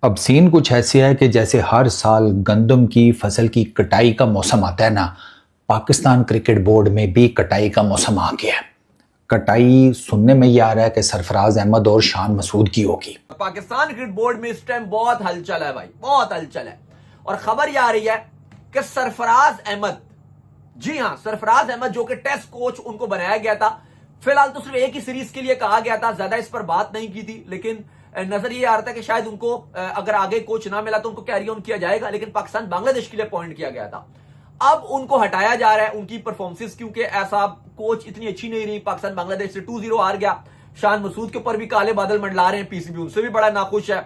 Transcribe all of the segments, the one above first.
अब सीन कुछ ऐसे है कि जैसे हर साल गंदम की फसल की कटाई का मौसम आता है ना, पाकिस्तान क्रिकेट बोर्ड में भी कटाई का मौसम आ गया है। कटाई सुनने में ये आ रहा है कि सरफराज अहमद और शान मसूद की होगी। पाकिस्तान क्रिकेट बोर्ड में इस टाइम बहुत हलचल है भाई, बहुत हलचल है। और खबर यह आ रही है कि सरफराज अहमद, जी हां, सरफराज अहमद जो कि टेस्ट कोच उनको बनाया गया था, फिलहाल तो सिर्फ एक ही सीरीज के लिए कहा गया था, ज्यादा इस पर बात नहीं की थी, लेकिन नजर ये आ रहा था कि शायद उनको अगर आगे कोच ना मिला तो उनको कैरी ऑन किया जाएगा, लेकिन पाकिस्तान बांग्लादेश के लिए अपॉइंट किया गया था। अब उनको हटाया जा रहा है, उनकी परफॉर्मेंस क्योंकि ऐसा कोच इतनी अच्छी नहीं रही, पाकिस्तान बांग्लादेश से 2-0 हार गया। शान मसूद के ऊपर भी काले बादल मंडला रहे हैं, पीसीबी उनसे भी बड़ा नाखुश है।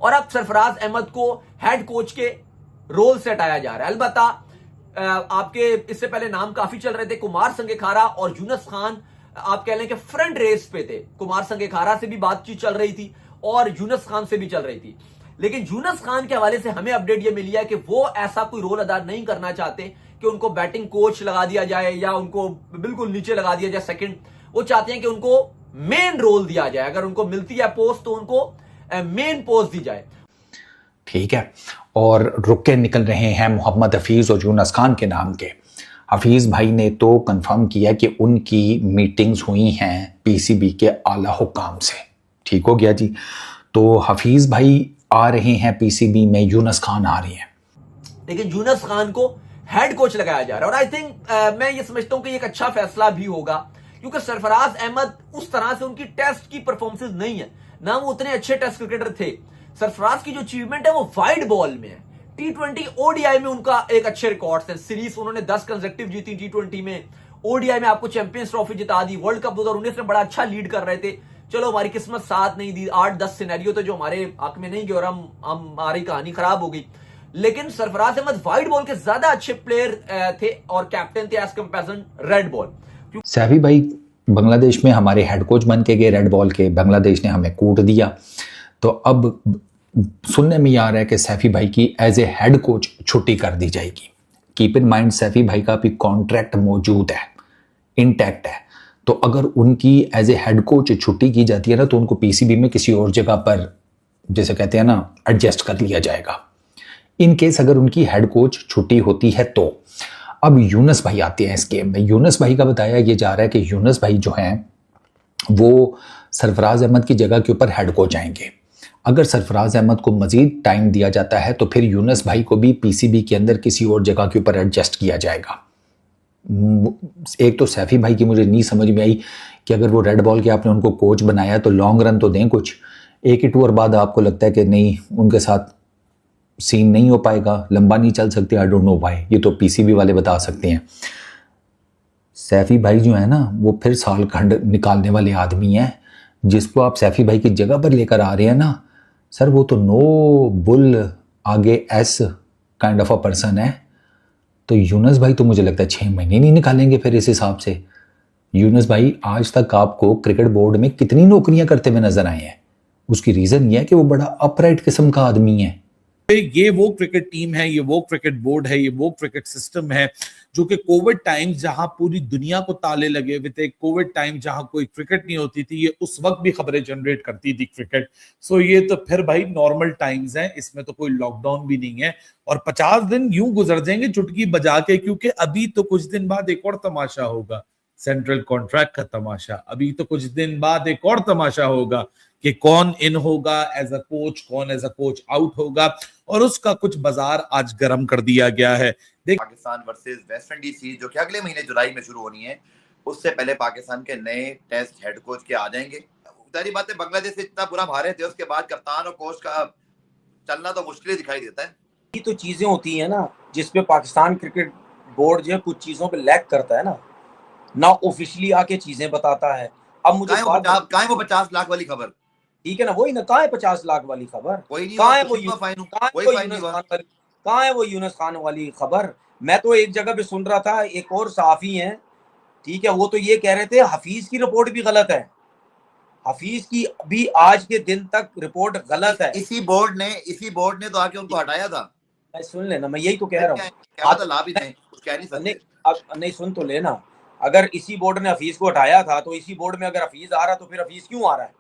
और अब सरफराज अहमद को हेड कोच के रोल से हटाया जा रहा है। अलबत्ता आपके इससे पहले नाम काफी चल रहे थे, कुमार संगेखारा और यूनुस खान, आप कह लें कि फ्रंट रेस पे थे। कुमार संगेखारा से भी बातचीत चल रही थी और यूनुस खान से भी चल रही थी, लेकिन यूनुस खान के हवाले से हमें अपडेट यह मिली है कि वो ऐसा कोई रोल अदा नहीं करना चाहते कि उनको बैटिंग कोच लगा दिया जाए या उनको बिल्कुल नीचे लगा दिया जाए सेकंड। वो चाहते हैं कि उनको मेन रोल दिया जाए, अगर उनको मिलती है पोस्ट तो उनको मेन पोस्ट दी जाए। ठीक है, और रुक के निकल रहे हैं मोहम्मद हफीज और यूनुस खान के नाम के। हफीज भाई ने तो कंफर्म किया कि उनकी मीटिंग्स हुई हैं पीसीबी के आला हुकाम से। ठीक हो गया जी। तो हफीज भाई आ रहे हैं पीसीबी में, यूनुस खान आ रही हैं, लेकिन यूनुस खान को हेड कोच लगाया जा रहा है। और आई थिंक मैं ये समझता हूं कि एक अच्छा फैसला भी होगा, क्योंकि सरफराज अहमद उस तरह से उनकी टेस्ट की परफॉर्मेंस नहीं है, ना वो उतने अच्छे टेस्ट क्रिकेटर थे। सरफराज की जो अचीवमेंट है वो वाइड बॉल में है। टी20 ओडीआई में उनका एक अच्छे रिकॉर्ड्स हैं। सीरीज उन्होंने 10 कंसेक्टिव जीती टी20 में, ओडीआई में आपको चैंपियंस ट्रॉफी जिता दी, वर्ल्ड कप 2019 में बड़ा अच्छा लीड कर रहे थे। चलो हमारी किस्मत साथ नहीं दी, 8-10 सिनेरियो तो जो हमारे हक में नहीं गए और हमारी कहानी खराब हो गई। लेकिन सरफराज अहमद वाइड बॉल के ज्यादा अच्छे प्लेयर थे और कैप्टन थे as comparison red ball. Saifi भाई बांग्लादेश में हमारे हेड कोच बन के गए रेड बॉल के, बांग्लादेश ने हमें कूट दिया। तो अब सुनने में आ रहा है कि सैफी भाई की एज ए हेड कोच छुट्टी कर दी जाएगी। कीप इन माइंड सैफी भाई का भी कॉन्ट्रैक्ट मौजूद है, इंटैक्ट है। तो अगर उनकी एज ए हेड कोच छुट्टी की जाती है ना, तो उनको पीसीबी में किसी और जगह पर, जैसे कहते हैं ना, एडजस्ट कर लिया जाएगा। इन केस अगर उनकी हेड कोच छुट्टी होती है तो अब यूनुस भाई आते हैं इस गेम में। यूनुस भाई का बताया ये जा रहा है कि यूनुस भाई जो हैं वो सरफराज अहमद की जगह के ऊपर हेड कोच आएंगे। अगर सरफराज अहमद को मजीद टाइम दिया जाता है तो फिर यूनुस भाई को भी पीसीबी के अंदर किसी और जगह के ऊपर एडजस्ट किया जाएगा। एक तो सैफी भाई की मुझे नहीं समझ में आई कि अगर वो रेड बॉल के आपने उनको कोच बनाया तो लॉन्ग रन तो दें कुछ। एक ही टूर बाद आपको लगता है कि नहीं, उनके साथ सीन नहीं हो पाएगा, लंबा नहीं चल सकते। आई डोंट नो व्हाई, ये तो पीसीबी वाले बता सकते हैं। सैफी भाई जो है ना, वो फिर साल खंड निकालने वाले आदमी हैं। जिसको आप सैफी भाई की जगह पर लेकर आ रहे हैं ना सर, वो तो नो बुल आगे S kind of a person है। तो यूनुस भाई तो मुझे लगता है 6 महीने नहीं निकालेंगे फिर इस हिसाब से। यूनुस भाई आज तक आपको क्रिकेट बोर्ड में कितनी नौकरियां करते हुए नजर आए हैं, उसकी रीजन ये है कि वो बड़ा अपराइट किस्म का आदमी है। ये वो क्रिकेट टीम है, ये वो क्रिकेट बोर्ड है, ये वो क्रिकेट सिस्टम है जो कि कोविड टाइम जहां पूरी दुनिया को ताले लगे हुए थे, कोविड टाइम जहां कोई क्रिकेट नहीं होती थी, ये उस वक्त भी खबरें जनरेट करती थी क्रिकेट। सो ये तो फिर भाई नॉर्मल टाइम्स हैं, इसमें तो कोई लॉकडाउन भी नहीं है। और 50 दिन यूं गुजर जाएंगे चुटकी बजा के, क्योंकि अभी तो कुछ दिन बाद एक और तमाशा होगा, सेंट्रल कॉन्ट्रैक्ट का तमाशा। अभी तो कुछ दिन बाद एक और तमाशा होगा कि कौन इन होगा एज अ कोच, कौन एज अ कोच आउट होगा, और उसका कुछ बाजार आज गर्म कर दिया गया है। Pakistan versus West Indies series जो कि अगले महीने जुलाई में शुरू होनी है, उससे पहले पाकिस्तान के नए टेस्ट हेड कोच के आ जाएंगे। सारी बातें बांग्लादेश से इतना बुरा हारे थे, उसके बाद कप्तान और कोच का चलना तो मुश्किल दिखाई देता है। ये तो चीजें होती है ना जिसपे पाकिस्तान क्रिकेट बॉर्ड जो है कुछ चीजों पे लैग करता है ना ऑफिशियली आके चीजें बताता है। अब मुझे कहाँ है वो 50 लाख वाली खबर? ठीक है ना, वही ना, कहाँ है 50 लाख वाली खबर? कहाँ है वो यूनुस खान वाली खबर? मैं तो एक जगह पे सुन रहा था, एक और सहाफी हैं, ठीक है, वो तो ये कह रहे थे हफीज की रिपोर्ट भी गलत है। हफीज की भी आज के दिन तक रिपोर्ट गलत है। इसी बोर्ड ने तो आके उनको हटाया था। मैं सुन लेना, मैं यही तो कह रहा हूँ। नहीं सुन तो लेना, अगर इसी बोर्ड ने हफीज को हटाया था तो इसी बोर्ड में अगर हफीज आ रहा तो फिर हफीज क्यों आ रहा है?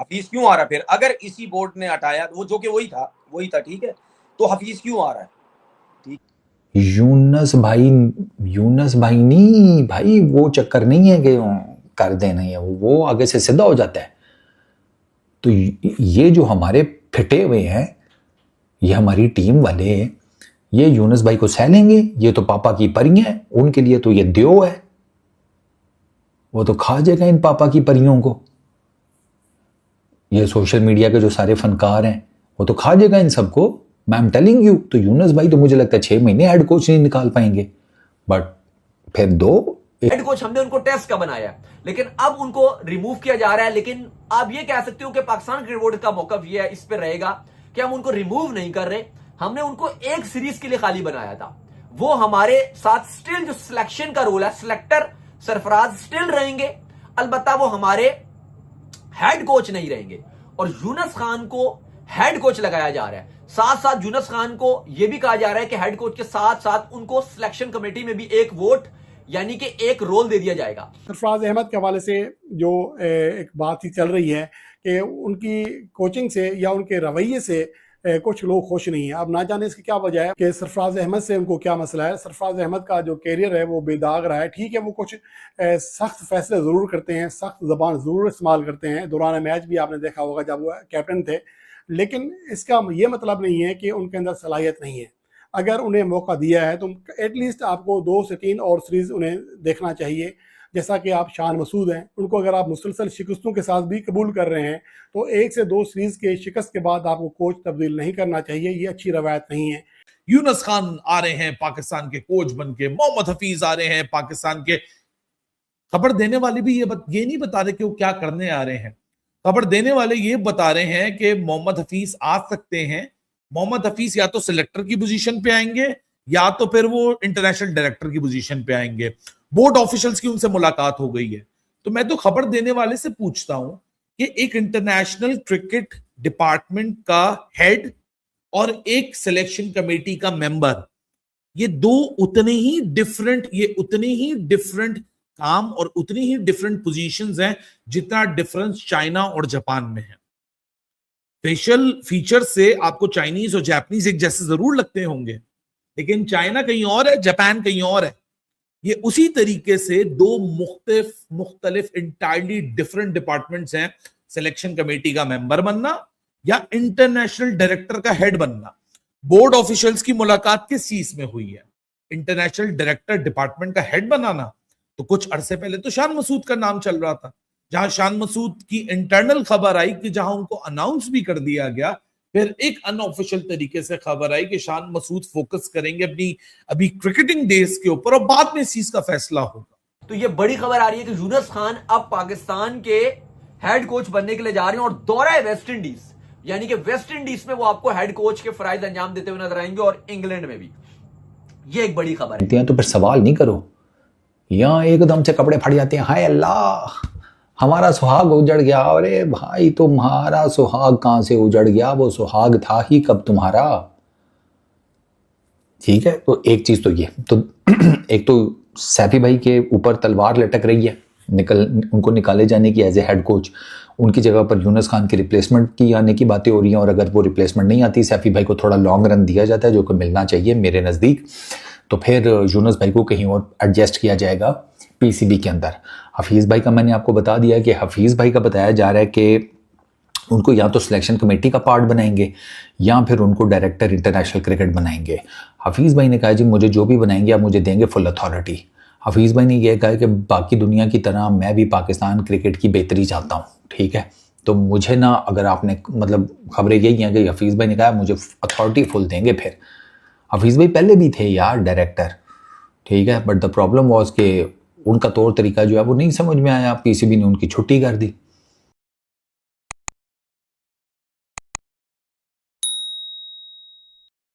हफीज क्यों आ रहा है फिर? अगर इसी बोर्ड ने हटाया वो, जो कि वही था, ठीक है, तो हफीज क्यों आ रहा है? यूनस भाई नहीं भाई, वो चक्कर नहीं है कि कर देना है, वो आगे से सीधा हो जाता है। तो ये जो हमारे फिटे हुए हैं, ये हमारी टीम वाले, ये यूनस भाई को सह लेंगे। ये तो पापा की परियां हैं, उनके लिए तो ये द्यो है, वो तो खा जाएगा इन पापा की परियों को। ये सोशल मीडिया के जो सारे फनकार हैं, वो तो खा जाएगा इन सबको। मैं एम टेलिंग यू। तो यूनस भाई तो मुझे लगता है 6 महीने हेड कोच नहीं निकाल पाएंगे, बट फिर हेड कोच हमने उनको टेस्ट का बनाया, लेकिन अब उनको रिमूव किया जा रहा है। लेकिन आप ये कह सकते हो कि पाकिस्तान क्रिकेट बोर्ड का मौकफ ये है, इस पे रहेगा कि हम उनको रिमूव नहीं कर रहे। हमने उनको एक सीरीज के लिए खाली बनाया था। वो हमारे साथ स्टिल जो सिलेक्शन का रोल है, सिलेक्टर सरफराज स्टिल रहेंगे, अलबत्ता वो हमारे हेड कोच नहीं रहेंगे। और यूनस खान को हेड कोच लगाया जा रहा है। साथ साथ यूनस खान को यह भी कहा जा रहा है कि हेड कोच के साथ साथ उनको सिलेक्शन कमेटी में भी एक वोट यानी कि एक रोल दे दिया जाएगा। सरफराज अहमद के हवाले से जो एक बात ही चल रही है कि उनकी कोचिंग से या उनके रवैये से कुछ लोग खुश नहीं है। अब ना जाने इसकी क्या वजह है कि सरफराज अहमद से उनको क्या मसला है। सरफराज अहमद का जो कैरियर है वो बेदाग रहा है। ठीक है, वो कुछ सख्त फैसले ज़रूर करते हैं, सख्त ज़बान ज़रूर इस्तेमाल करते हैं। दौरान मैच भी आपने देखा होगा जब वो कैप्टन थे, लेकिन इसका ये मतलब नहीं है कि उनके अंदर सलाहियत नहीं है। अगर उन्हें मौका दिया है तो एटलीस्ट आपको 2 से 3 और सीरीज उन्हें देखना चाहिए। जैसा कि आप शान मसूद हैं, उनको अगर आप मुसलसल शिकस्तों के साथ भी कबूल कर रहे हैं तो 1 से 2 सीरीज के शिकस्त के बाद आपको कोच तब्दील नहीं करना चाहिए। ये अच्छी रवायत नहीं है। यूनस खान आ रहे हैं पाकिस्तान के कोच बन के, मोहम्मद हफीज आ रहे हैं पाकिस्तान के। खबर देने वाले भी ये नहीं बता रहे कि वो क्या करने आ रहे हैं। खबर देने वाले ये बता रहे हैं कि मोहम्मद हफीज आ सकते हैं। मोहम्मद हफीज या तो सिलेक्टर की पोजीशन पे आएंगे या तो फिर वो इंटरनेशनल डायरेक्टर की पोजीशन पे आएंगे। बोर्ड ऑफिशियल्स की उनसे मुलाकात हो गई है। तो मैं तो खबर देने वाले से पूछता हूं कि एक इंटरनेशनल क्रिकेट डिपार्टमेंट का हेड और एक सिलेक्शन कमेटी का मेंबर, ये उतने ही डिफरेंट काम और उतनी ही डिफरेंट पोजीशंस हैं जितना डिफरेंस चाइना और जापान में है। फेशियल फीचर से आपको चाइनीज और जापानीज एक जैसे जरूर लगते होंगे, लेकिन चाइना कहीं और है, जापान कहीं और है। ये उसी तरीके से 2 मुख्तलिफ इंटायरली डिफरेंट डिपार्टमेंट्स हैं। सिलेक्शन कमेटी का मेंबर बनना या इंटरनेशनल डायरेक्टर का हेड बनना। बोर्ड ऑफिशियल्स की मुलाकात किस चीज में हुई है? इंटरनेशनल डायरेक्टर डिपार्टमेंट का हेड बनाना। तो कुछ अरसे पहले तो शान मसूद का नाम चल रहा था, जहां शान मसूद की इंटरनल खबर आई कि जहां उनको अनाउंस भी कर दिया गया, फिर एक अनऑफिशियल तरीके से खबर आई कि शान मसूद फोकस करेंगे अपनी अभी क्रिकेटिंग डेज के ऊपर और बाद में इस चीज का फैसला होगा। तो ये बड़ी खबर आ रही है कि यूनस खान अब पाकिस्तान के हेड कोच बनने के लिए जा रहे हैं और दौरा है वेस्ट इंडीज, यानी कि वेस्ट इंडीज में वो आपको हेड कोच के फराइज अंजाम देते हुए नजर आएंगे और इंग्लैंड में भी। ये एक बड़ी खबर है। तो फिर सवाल नहीं करो, यहां एकदम से कपड़े फट जाते हैं। हाय अल्लाह, हमारा सुहाग उजड़ गया। अरे भाई, तुम्हारा सुहाग कहां से उजड़ गया? वो सुहाग था ही कब तुम्हारा। ठीक है, तो एक चीज तो ये तो एक तो सैफी भाई के ऊपर तलवार लटक रही है, उनको निकाले जाने की एज ए हेड कोच। उनकी जगह पर यूनस खान की रिप्लेसमेंट की आने की बातें हो रही हैं, और अगर वो रिप्लेसमेंट नहीं आती, सैफी भाई को थोड़ा लॉन्ग रन दिया जाता है जो कि मिलना चाहिए मेरे नज़दीक, तो फिर यूनस भाई को कहीं और एडजस्ट किया जाएगा पीसीबी के अंदर। हफीज़ भाई का मैंने आपको बता दिया कि हफीज़ भाई का बताया जा रहा है कि उनको या तो सिलेक्शन कमेटी का पार्ट बनाएंगे या फिर उनको डायरेक्टर इंटरनेशनल क्रिकेट बनाएंगे। हफीज़ भाई ने कहा जी मुझे जो भी बनाएंगे आप मुझे देंगे फुल अथॉरिटी। हफीज़ भाई ने यह कहा कि बाकी दुनिया की तरह मैं भी पाकिस्तान क्रिकेट की बेहतरी चाहता हूँ, ठीक है, तो मुझे ना, अगर आपने मतलब खबरें यही हैं कि हफीज़ भाई ने कहा मुझे अथॉरिटी फुल देंगे। फिर हफीज़ भाई पहले भी थे यार डायरेक्टर, ठीक है, बट द प्रॉब्लम वॉज कि उनका तौर तरीका जो है वो नहीं समझ में आया, पीसीबी ने उनकी छुट्टी कर दी।